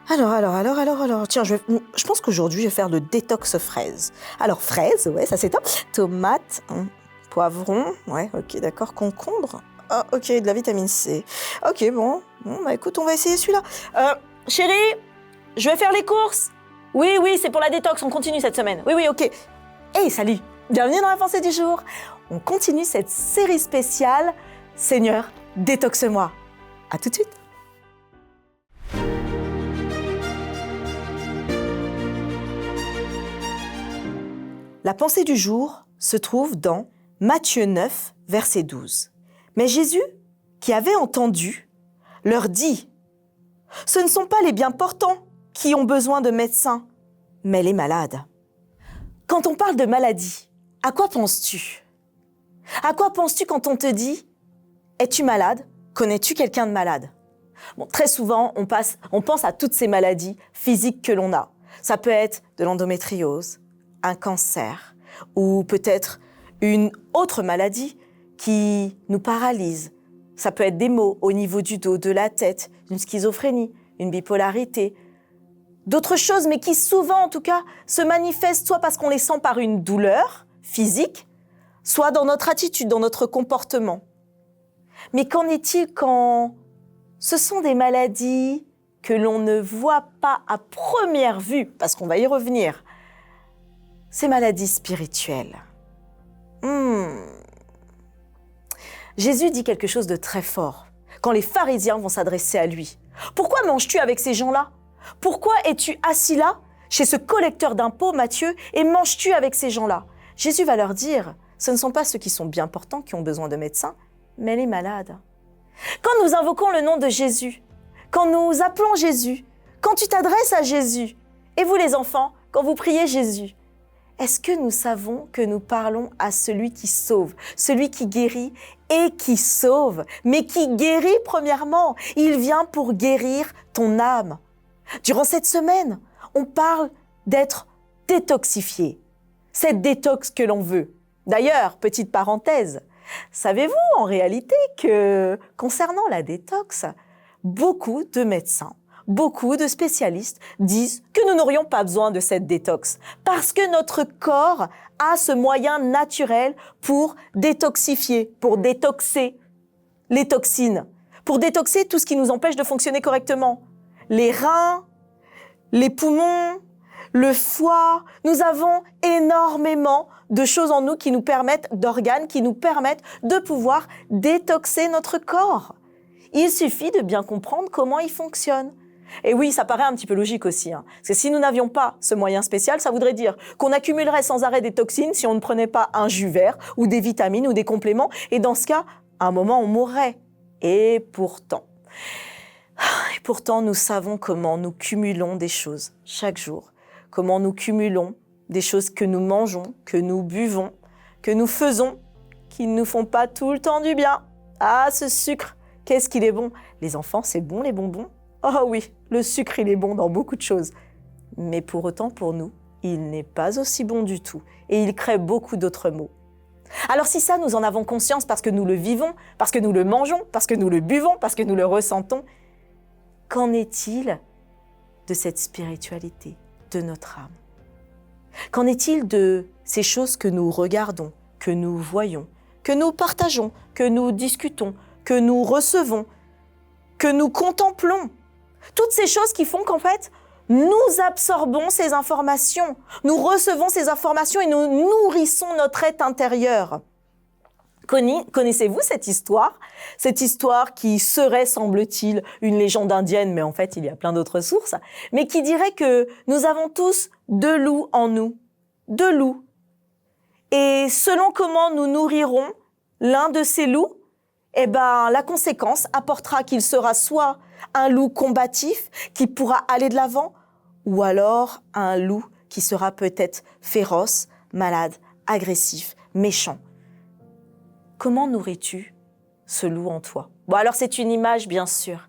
Alors. Tiens, je pense qu'aujourd'hui, je vais faire le détox fraise. Alors, fraise, ouais, ça c'est top. Tomate, poivron, ouais, ok, d'accord. Concombre, ah, ok, de la vitamine C. Ok, bon, bah écoute, on va essayer celui-là. Chérie, je vais faire les courses. Oui, c'est pour la détox, on continue cette semaine. Oui, ok. Hey, salut, bienvenue dans la pensée du jour. On continue cette série spéciale Seigneur, détoxe-moi. À tout de suite. La pensée du jour se trouve dans Matthieu 9, verset 12. Mais Jésus, qui avait entendu, leur dit « Ce ne sont pas les bien portants qui ont besoin de médecins, mais les malades. » Quand on parle de maladie, à quoi penses-tu? À quoi penses-tu quand on te dit « Es-tu malade? Connais-tu quelqu'un de malade ?» Bon, très souvent, on pense à toutes ces maladies physiques que l'on a. Ça peut être de l'endométriose, un cancer ou peut-être une autre maladie qui nous paralyse. Ça peut être des maux au niveau du dos, de la tête, une schizophrénie, une bipolarité, d'autres choses, mais qui souvent, en tout cas, se manifestent soit parce qu'on les sent par une douleur physique, soit dans notre attitude, dans notre comportement. Mais qu'en est-il quand ce sont des maladies que l'on ne voit pas à première vue, parce qu'on va y revenir, ces maladies spirituelles. Jésus dit quelque chose de très fort quand les pharisiens vont s'adresser à lui. « Pourquoi manges-tu avec ces gens-là? Pourquoi es-tu assis là, chez ce collecteur d'impôts, Matthieu, et manges-tu avec ces gens-là » Jésus va leur dire, ce ne sont pas ceux qui sont bien portants qui ont besoin de médecins, mais les malades. Quand nous invoquons le nom de Jésus, quand nous appelons Jésus, quand tu t'adresses à Jésus, et vous les enfants, quand vous priez Jésus, est-ce que nous savons que nous parlons à celui qui sauve, celui qui guérit et qui sauve, mais qui guérit premièrement? Il vient pour guérir ton âme. Durant cette semaine, on parle d'être détoxifié. Cette détox que l'on veut. D'ailleurs, petite parenthèse, savez-vous en réalité que concernant la détox, beaucoup de médecins, beaucoup de spécialistes disent que nous n'aurions pas besoin de cette détox parce que notre corps a ce moyen naturel pour détoxifier, pour détoxer les toxines, pour détoxer tout ce qui nous empêche de fonctionner correctement. Les reins, les poumons, le foie, nous avons énormément de choses en nous qui nous permettent, d'organes qui nous permettent de pouvoir détoxer notre corps. Il suffit de bien comprendre comment il fonctionne. Et oui, ça paraît un petit peu logique aussi, parce que si nous n'avions pas ce moyen spécial, ça voudrait dire qu'on accumulerait sans arrêt des toxines si on ne prenait pas un jus vert ou des vitamines ou des compléments, et dans ce cas, à un moment, on mourrait. Et pourtant, nous savons comment nous cumulons des choses chaque jour, comment nous cumulons des choses que nous mangeons, que nous buvons, que nous faisons, qui ne nous font pas tout le temps du bien. Ah, ce sucre, qu'est-ce qu'il est bon! Les enfants, c'est bon les bonbons? Oh oui, le sucre, il est bon dans beaucoup de choses. Mais pour autant, pour nous, il n'est pas aussi bon du tout. Et il crée beaucoup d'autres maux. Alors si ça, nous en avons conscience parce que nous le vivons, parce que nous le mangeons, parce que nous le buvons, parce que nous le ressentons, qu'en est-il de cette spiritualité, de notre âme? Qu'en est-il de ces choses que nous regardons, que nous voyons, que nous partageons, que nous discutons, que nous recevons, que nous contemplons? Toutes ces choses qui font qu'en fait, nous absorbons ces informations, nous recevons ces informations et nous nourrissons notre être intérieur. Connaissez-vous cette histoire? Cette histoire qui serait, semble-t-il, une légende indienne, mais en fait, il y a plein d'autres sources, mais qui dirait que nous avons tous deux loups en nous, deux loups. Et selon comment nous nourrirons l'un de ces loups, la conséquence apportera qu'il sera soit un loup combatif qui pourra aller de l'avant, ou alors un loup qui sera peut-être féroce, malade, agressif, méchant. Comment nourris-tu ce loup en toi? Bon, alors c'est une image, bien sûr,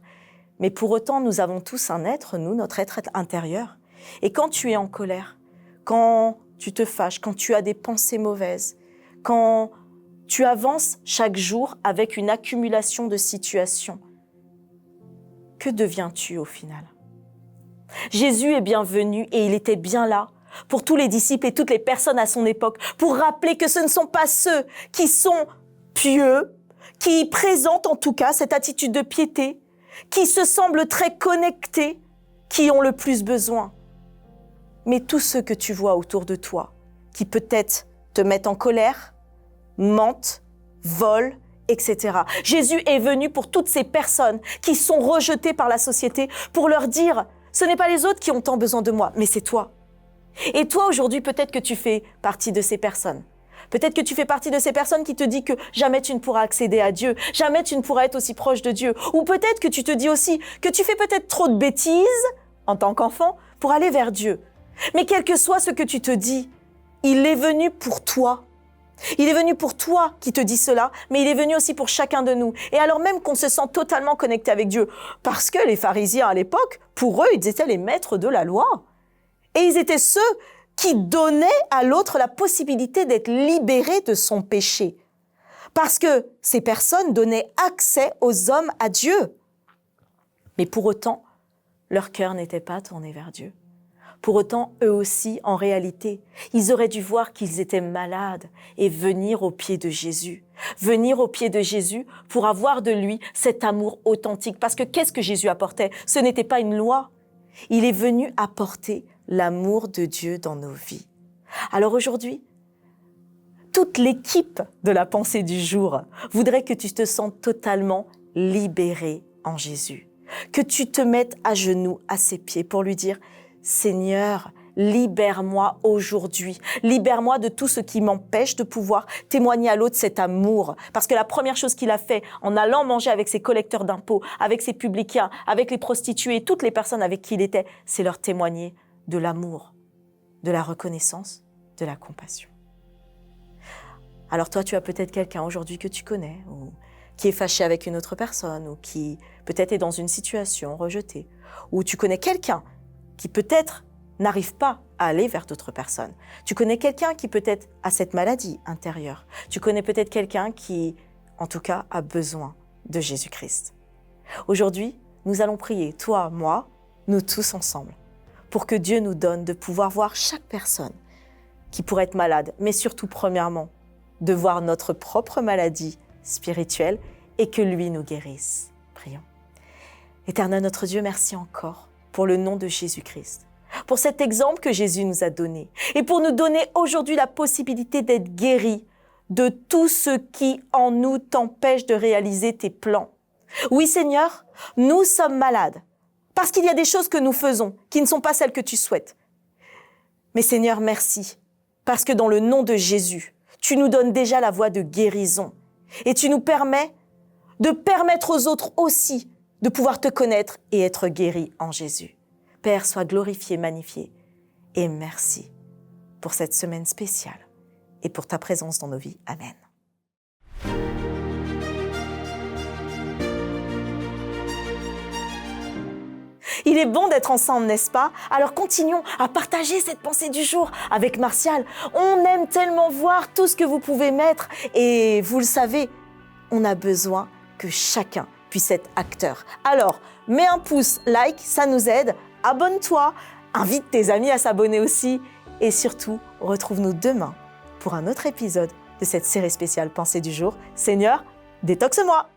mais pour autant, nous avons tous un être, nous, notre être intérieur. Et quand tu es en colère, quand tu te fâches, quand tu as des pensées mauvaises, quand tu avances chaque jour avec une accumulation de situations, que deviens-tu au final? Jésus est bien venu et il était bien là pour tous les disciples et toutes les personnes à son époque, pour rappeler que ce ne sont pas ceux qui sont pieux, qui présentent en tout cas cette attitude de piété, qui se semblent très connectés, qui ont le plus besoin. Mais tous ceux que tu vois autour de toi, qui peut-être te mettent en colère, mentent, volent, etc. Jésus est venu pour toutes ces personnes qui sont rejetées par la société, pour leur dire, ce n'est pas les autres qui ont tant besoin de moi, mais c'est toi. Et toi, aujourd'hui, peut-être que tu fais partie de ces personnes. Peut-être que tu fais partie de ces personnes qui te disent que jamais tu ne pourras accéder à Dieu, jamais tu ne pourras être aussi proche de Dieu. Ou peut-être que tu te dis aussi que tu fais peut-être trop de bêtises en tant qu'enfant pour aller vers Dieu. Mais quel que soit ce que tu te dis, il est venu pour toi. Il est venu pour toi qui te dit cela, mais il est venu aussi pour chacun de nous. Et alors même qu'on se sent totalement connecté avec Dieu, parce que les pharisiens à l'époque, pour eux, ils étaient les maîtres de la loi. Et ils étaient ceux qui donnaient à l'autre la possibilité d'être libéré de son péché. Parce que ces personnes donnaient accès aux hommes à Dieu. Mais pour autant, leur cœur n'était pas tourné vers Dieu. Pour autant, eux aussi, en réalité, ils auraient dû voir qu'ils étaient malades et venir aux pieds de Jésus. Venir aux pieds de Jésus pour avoir de lui cet amour authentique. Parce que qu'est-ce que Jésus apportait? Ce n'était pas une loi. Il est venu apporter l'amour de Dieu dans nos vies. Alors aujourd'hui, toute l'équipe de la pensée du jour voudrait que tu te sentes totalement libéré en Jésus. Que tu te mettes à genoux à ses pieds pour lui dire « Seigneur, libère-moi aujourd'hui. Libère-moi de tout ce qui m'empêche de pouvoir témoigner à l'autre cet amour. » Parce que la première chose qu'il a fait en allant manger avec ses collecteurs d'impôts, avec ses publicains, avec les prostituées, toutes les personnes avec qui il était, c'est leur témoigner de l'amour, de la reconnaissance, de la compassion. Alors toi, tu as peut-être quelqu'un aujourd'hui que tu connais, ou qui est fâché avec une autre personne, ou qui peut-être est dans une situation rejetée, ou tu connais quelqu'un qui peut-être n'arrive pas à aller vers d'autres personnes. Tu connais quelqu'un qui peut-être a cette maladie intérieure. Tu connais peut-être quelqu'un qui, en tout cas, a besoin de Jésus-Christ. Aujourd'hui, nous allons prier, toi, moi, nous tous ensemble, pour que Dieu nous donne de pouvoir voir chaque personne qui pourrait être malade, mais surtout, premièrement, de voir notre propre maladie spirituelle et que lui nous guérisse. Prions. Éternel notre Dieu, merci encore pour le nom de Jésus-Christ, pour cet exemple que Jésus nous a donné et pour nous donner aujourd'hui la possibilité d'être guéris de tout ce qui en nous t'empêche de réaliser tes plans. Oui Seigneur, nous sommes malades parce qu'il y a des choses que nous faisons qui ne sont pas celles que tu souhaites. Mais Seigneur, merci, parce que dans le nom de Jésus, tu nous donnes déjà la voie de guérison et tu nous permets de permettre aux autres aussi de pouvoir te connaître et être guéris en Jésus. Père, sois glorifié, magnifié et merci pour cette semaine spéciale et pour ta présence dans nos vies. Amen. Il est bon d'être ensemble, n'est-ce pas? Alors continuons à partager cette pensée du jour avec Martial. On aime tellement voir tout ce que vous pouvez mettre et vous le savez, on a besoin que chacun puisse être acteur. Alors, mets un pouce, like, ça nous aide. Abonne-toi, invite tes amis à s'abonner aussi et surtout, retrouve-nous demain pour un autre épisode de cette série spéciale Pensée du jour. Seigneur, détoxe-moi!